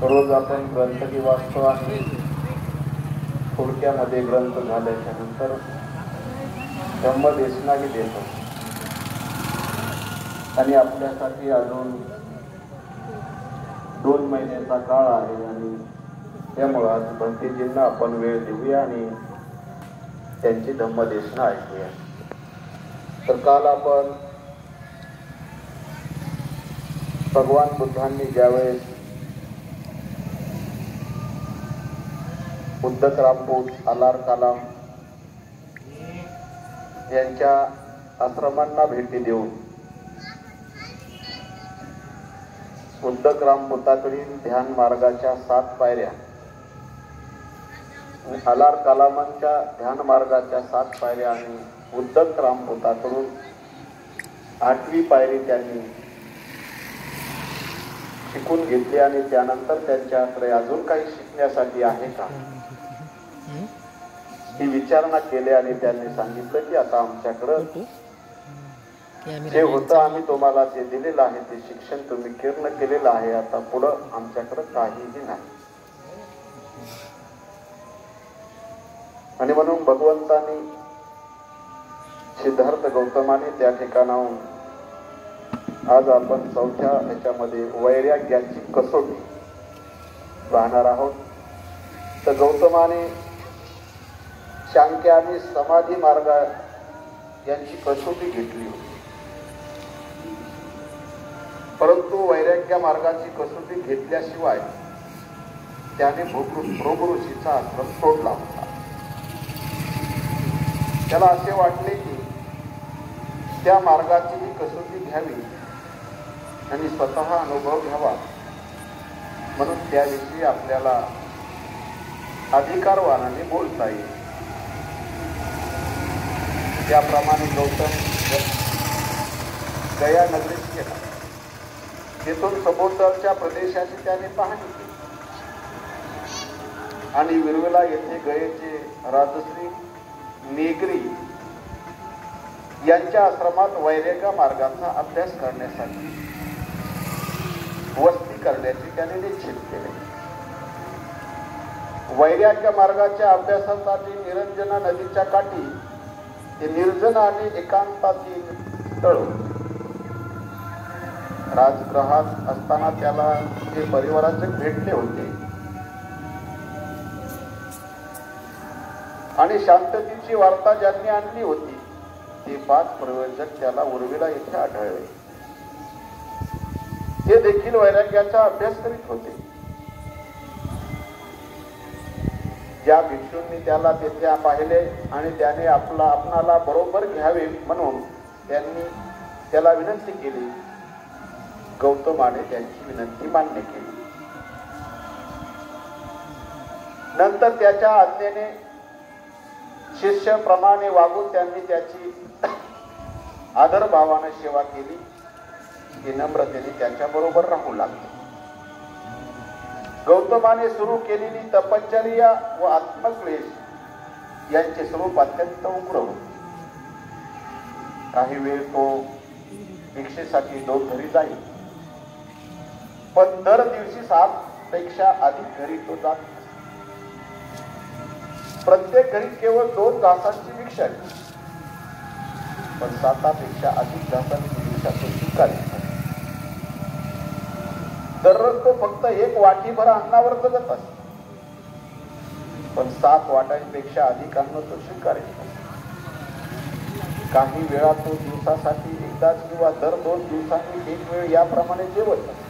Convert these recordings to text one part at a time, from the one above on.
रोज आपण ग्रंथही वाचतो आणि थोडक्यामध्ये ग्रंथ झाल्याच्या नंतर धम्मदेशनाही देतो आणि आपल्यासाठी अजून 2 महिन्याचा काळ आहे आणि त्यामुळे आज भंतेजींना आपण वेळ देऊया आणि त्यांची धम्मदेशना ऐकूया. तर काल आपण भगवान बुद्धांनी ज्यावेळेस उद्धक रामपोट, अलार कालाम यांच्या आश्रमांना भेटी देऊन उद्धक रामपोताकडील ध्यान मार्गाच्या 7 पायऱ्या, अलार कालामांच्या ध्यान मार्गाच्या 7 पायऱ्या आणि उद्धक रामपोताकडून 8वी पायरी त्यांनी शिकून घेतली आणि त्यानंतर त्यांच्याकडे अजून काही शिकण्यासाठी आहे का ही विचारणा केली आणि त्यांनी सांगितलं की आता आमच्याकडं जे होतं आम्ही तुम्हाला जे दिलेलं आहे ते शिक्षण तुम्ही पूर्ण केलेलं आहे, आता पुढं आमच्याकडं काहीही नाही. आणि म्हणून भगवंतांनी सिद्धार्थ गौतमाने त्या ठिकाणाहून आज आपण 4थ्या ह्याच्यामध्ये वैराग्याची कसोटी पाहणार आहोत. तर गौतमाने सांख्य आणि समाधी मार्ग यांची कसोटी घेतली होती, परंतु वैराग्य मार्गाची कसोटी घेतल्याशिवाय त्याने भृगु ऋषीचा आश्रम सोडला होता. त्याला असे वाटले की त्या मार्गाची ही कसोटी घ्यावी आणि स्वतः अनुभव घ्यावा, म्हणून त्याविषयी आपल्याला अधिकारवानाने बोलता येईल. त्याप्रमाणे गौतम गया नगरीत गेला. तेथून सभोवतालच्या प्रदेशाची त्याने पाहणी केली आणि विरवला येथे गयेचे राजश्री नेगरी यांच्या आश्रमात वैराग्य मार्गाचा अभ्यास करण्यासाठी वस्ती करण्याचे त्याने निश्चित केले. वैराग्य मार्गाच्या अभ्यासासाठी निरंजना नदीच्या काठी ते निर्जन आणि एकांतातील स्थळ राजगृहात असताना त्याला ते परिवाराचे भेटले होते आणि शांततेची वार्ता ज्यांनी आणली होती ते 5 प्रयोजक त्याला उर्विला येथे आढळले. ते देखील वैराग्याचा अभ्यास करीत होते. ज्या भिक्षूंनी त्याला तेथे पाहिले आणि त्याने आपणाला बरोबर घ्यावे म्हणून त्यांनी त्याला विनंती केली. गौतमाने त्यांची विनंती मान्य केली. नंतर त्याच्या आज्ञेने शिष्याप्रमाणे वागून त्यांनी त्याची आदरभावाने सेवा केली. ते नम्रतेने त्याच्या बरोबर राहू लागले. गौतमाने सुरू केलेली तपश्चर्या व आत्मक्लेश यांचे स्वरूप अत्यंत उग्र होते. काही वेळ तो भिक्षेसाठी घरी जाईल, पण दर दिवशी 7 पेक्षा अधिक घरी तो जात. प्रत्येक घरी केवळ 2 घासांची भिक्षा, पण 7 पेक्षा अधिक घासांची भिक्षा तो स्वीकारायचा. दररोज तो फक्त 1 वाटीभर अन्नावर जगत असे, पण 7 वाटांपेक्षा अधिक अन्न तो स्वीकारायचा. काही वेळा तो दिवसासाठी एकदाच किंवा दर 2 दिवसांनी 1 वेळ याप्रमाणे जेवत असे.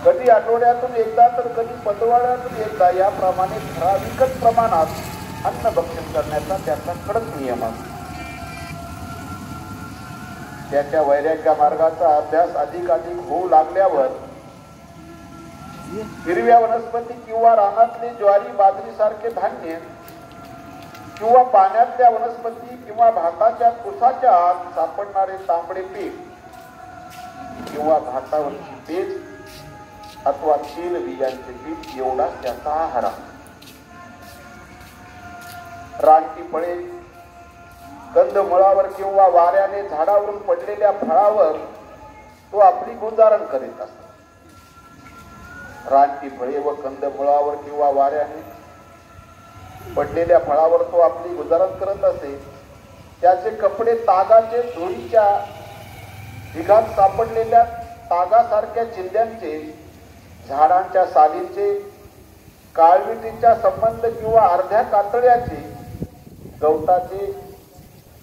कधी आठवड्यातून एकदा तर कधी पंधरवड्यातून एकदा याप्रमाणे ठराविकच प्रमाणात अन्न भक्षण करण्याचा त्याचा कडक नियम असतो. त्याच्या वैराग्य मार्गाचा अभ्यास अधिक होऊ लागल्यावर हिरव्या वनस्पती किंवा रानातले ज्वारी बाजरी सारखे धान्य किंवा पाण्यातल्या वनस्पती किंवा भाताच्या कुसाच्या आत सापडणारे तांबडे पीठ किंवा भातावरची पेज अथवा तेल बियांचे पीठ एवढा त्याचा आहार आहे. रानटी फळे, कंदमुळावर किंवा वाऱ्याने झाडावरून पडलेल्या फळावर तो आपली गुजारण करीत असतो. रानटी फळे व कंदमुळावर किंवा वाऱ्याने पडलेल्या फळावर तो आपली गुजारण करत असे. त्याचे कपडे तागाचे धुळीच्या ढिगात सापडलेल्या तागासारख्या चिंध्यांचे, झाडांच्या सालींचे, काळविटीच्या संबंध किंवा अर्ध्या कातळ्याचे, गवताचे,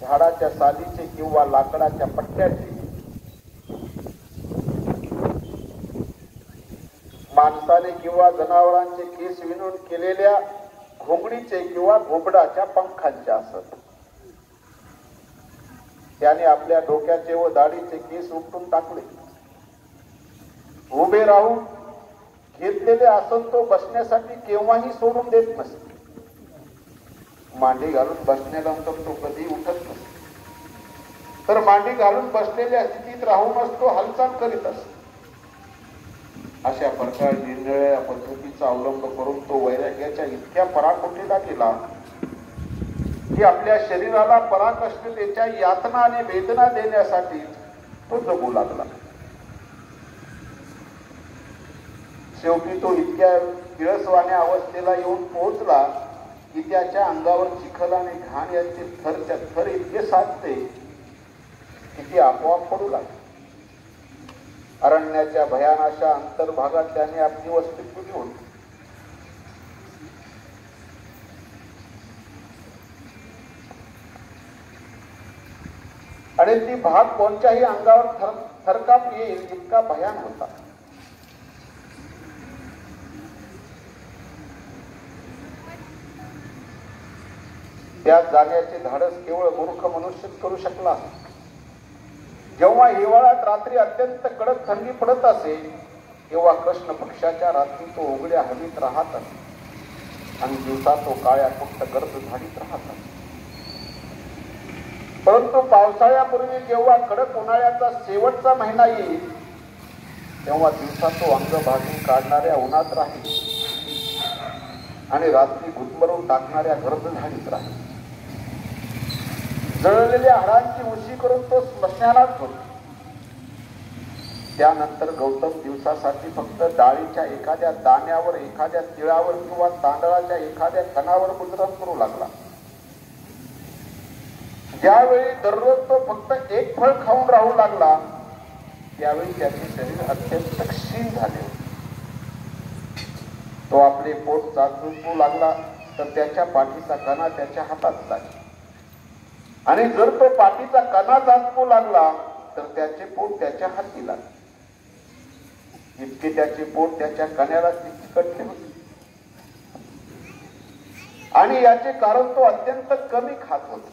झाडाच्या सालीचे किंवा लाकडाच्या पट्ट्याचे, माणसाने किंवा जनावरांचे केस विणून केलेल्या घोंगडीचे किंवा घोबडाच्या पंखांचे असत. त्याने आपल्या डोक्याचे व दाढीचे केस उपटून टाकले. उभे राहून घेतलेले आसन तो बसण्यासाठी केव्हाही सोडून देत नसे. मांडी घालून बसण्यानंतर तो कधी उठत नसे, तर मांडी घालून बसलेल्या स्थितीत राहूनच तो हालचाल करीत असे. अशा प्रकारे निरनिराळ्या पद्धतीचा अवलंब करून तो वैराग्याच्या इतक्या पराकोटीला गेला की आपल्या शरीराला पराकष्टतेच्या यातना आणि वेदना देण्यासाठी तो जगू लागला. शेवटी तो इतक्या किळसवाण्या अवस्थेला येऊन पोहोचला की त्याच्या अंगावर चिखल आणि घाण यांचे थरच्या थर इतके साचते की ती आपोआप पडू लागली. अरण्याच्या भयानाशा अंतर्भागात त्याने आपली वस्ती केली होती. आणि ती भाग कोणत्याही अंगावर थरकाप येईल इतका भयान होता. त्यात जाण्याचे धाडस केवळ मूर्ख मनुष्यच करू शकला. जेव्हा हिवाळ्यात रात्री अत्यंत कडक थंडी पडत असे तेव्हा कृष्ण पक्षाच्या रात्री तो उघड्या हवेत राहत असे आणि दिवसा तो काळ्या फक्त गर्द झाडीत राहत असे. परंतु पावसाळ्यापूर्वी जेव्हा कडक उन्हाळ्याचा शेवटचा महिना येईल तेव्हा दिवसा तो अंग भाजून काढणाऱ्या उन्हात राहील आणि रात्री गुदमरून टाकणाऱ्या गर्द झाडीत राहील. जळलेल्या हाडांची उशी करून तो स्मशानात होतो. त्यानंतर गौतम दिवसासाठी फक्त डाळीच्या एखाद्या दाण्यावर, एखाद्या तिळावर किंवा तांदळाच्या एखाद्या कणावर गुजरण करू लागला. ज्यावेळी दररोज तो फक्त एक फळ खाऊन राहू लागला त्यावेळी त्याचे शरीर अत्यंत क्षीण झाले. तो आपले पोट चाचू लागला तर त्याच्या पाठीचा कणा त्याच्या हातात लागला आणि जर तो पाठीचा कणा चाचू लागला तर त्याचे पोट त्याच्या हाती लागले. इतके त्याचे पोट त्याच्या कण्याला चिकटले होते आणि याचे कारण तो अत्यंत कमी खात होता.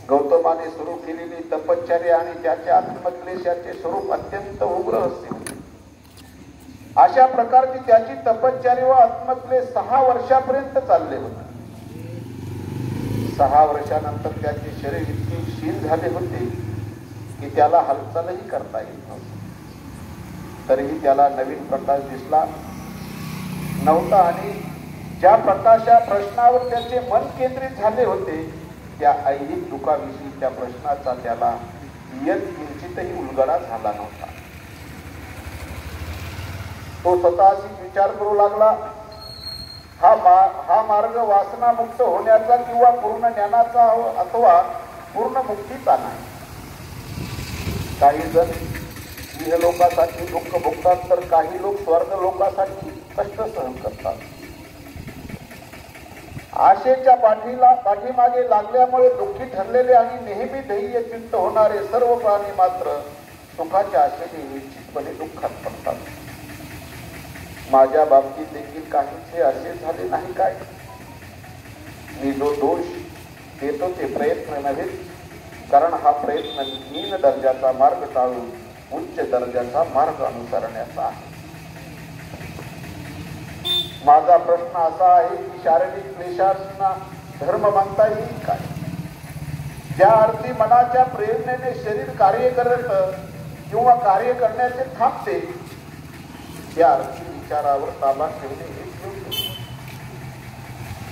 गौतमाने सुरू केलेली तपश्चर्या आणि त्याच्या आत्मक्लेशाचे स्वरूप अत्यंत उग्र असे होते. अशा प्रकारची त्याची तपश्चर्या व आत्मक्लेश 6 वर्षापर्यंत चालले होते. 6 वर्षानंतर त्याचे शरीर इतके क्षीण झाले होते की त्याला हालचालही करता येत नव्हती. तरीही त्याला नवीन प्रकाश दिसला नव्हता आणि ज्या प्रकाशा प्रश्नावर त्याचे मन केंद्रित झाले होते त्या ऐहिक दुःखाविषयी त्या प्रश्नाचा त्याला किंचितही उलगडा झाला नव्हता. तो स्वतःशी विचार करू लागला, हा मार्ग वासनामुक्त होण्याचा किंवा पूर्ण ज्ञानाचा अथवा पूर्ण मुक्तीचा नाही. काही जण इहलोकासाठी दुःख भोगतात तर काही लोक स्वर्ग लोकासाठी कष्ट सहन करतात. आशेच्या पाठीमागे लागल्यामुळे दुःखी ठरलेले आणि नेहमी ध्येय चित्त होणारे सर्व प्राणी मात्र सुखाच्या आशेने निश्चितपणे दुःखात पडतात. माझ्या बाबतीत देखील काहीसे असे झाले नाही काय? मी जो दोष देतो ते प्रयत्न नव्हे, कारण हा प्रयत्न हीन दर्जाचा मार्ग टाळून उच्च दर्जाचा मार्ग अनुसरण्याचा आहे. माझा प्रश्न असा आहे की शारीरिक क्लेशांना धर्म मानता येईल काय? ज्या अर्थी मनाच्या प्रेरणेने शरीर कार्य करत किंवा कार्य करण्याचे थांबते त्या अर्थी विचारावर ताबा ठेवणे हे योग्य.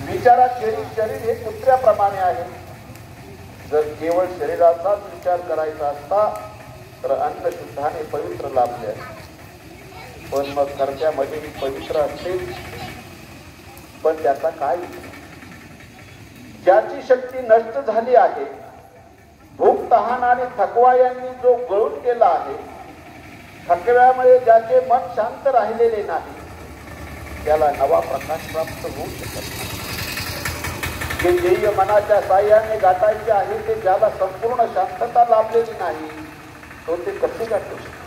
विचाराखेरीज शरीर हे कुत्र्याप्रमाणे आहे. जर केवळ शरीराचाच विचार करायचा असता तर अंधश्रद्धाने पवित्र लाभले. पण मग कर्त्यामध्ये ही पवित्र असते, पण त्याचा काय? ज्याची शक्ती नष्ट झाली आहे, भूक तहान आणि थकवा यांनी जो गळून गेला आहे, थकव्यामुळे ज्याचे मन शांत राहिलेले नाही, त्याला नवा प्रकाश प्राप्त होऊ शकत नाही. जे ध्येय मनाच्या साह्याने गाठायचे आहे, ते ज्याला संपूर्ण शांतता लाभलेली नाही, तो ते कसे गाठू शकतो?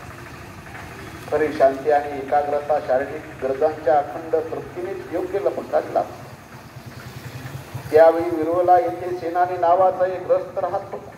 खरी शांती आणि एकाग्रता शारीरिक गरजांच्या अखंड तृप्तीनेच योग्य लपटात लागते. त्यावेळी विरोला येथे सेनानी नावाचा एक ग्रस्त राहत होता.